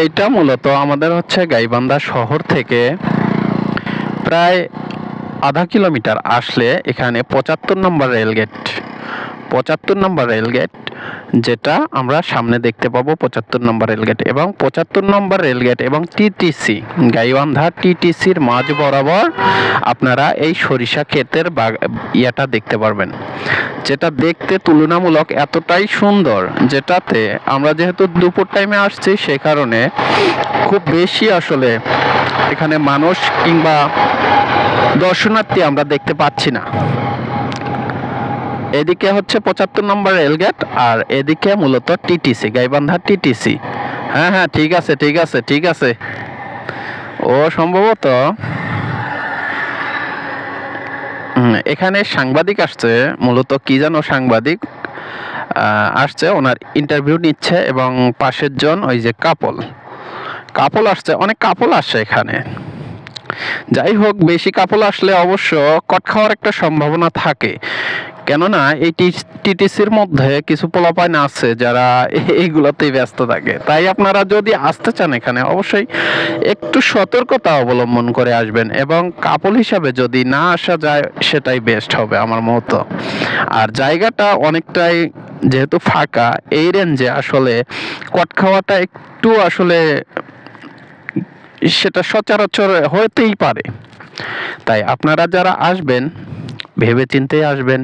এইটা মূলত আমাদের হচ্ছে গাইবান্ধা শহর থেকে প্রায় আধা কিলোমিটার আসলে এখানে ৭৫ নম্বর রেলগেট, ৭৫ নম্বর রেলগেট, যেটা আমরা সামনে দেখতে পাবো ৭৫ নম্বর রেলগেট, এবং ৭৫ নম্বর রেলগেট এবং টিটিসি গাইবান্ধা টিটিসির মাঝ বরাবর আপনারা এই সরিষা ক্ষেতের ইয়েটা দেখতে পারবেন, যেটা দেখতে তুলনামূলক এতটাই সুন্দর, যেটাতে আমরা যেহেতু দুপুর টাইমে আসছি সে কারণে খুব বেশি আসলে এখানে মানুষ কিংবা দর্শনার্থী আমরা দেখতে পাচ্ছি না। এদিকে হচ্ছে ৭৫ নম্বর রেলগেট আর এদিকে মূলত টিটিসি গাইবান্ধা টিটিসি। হ্যাঁ হ্যাঁ, ঠিক আছে ঠিক আছে ঠিক আছে। ও সম্ভবত এখানে সাংবাদিক আসছে, মূলত কি জানো, সাংবাদিক আসছে, ওনার ইন্টারভিউ নিচ্ছে, এবং পাশের জন ওই যে কাপল আসছে, অনেক কাপল আসছে এখানে। যাই হোক, বেশি কাপল আসলে অবশ্য কট খাওয়ার একটা সম্ভাবনা থাকে, কেননা এই টিটিসির মধ্যে কিছু পোলাপাইন আছে যারা এইগুলোতেই ব্যস্ত থাকে। তাই আপনারা যদি আসতে চান এখানে অবশ্যই একটু সতর্কতা অবলম্বন করে আসবেন, এবং কাপল হিসাবে যদি না আসা যায় সেটাই বেস্ট হবে আমার মতো। আর জায়গাটা অনেকটাই যেহেতু ফাঁকা, এই রেঞ্জে আসলে কট খাওয়াটা একটু আসলে সেটা সচরাচর হতেই পারে। তাই আপনারা যারা আসবেন ভেবেচিন্তে আসবেন।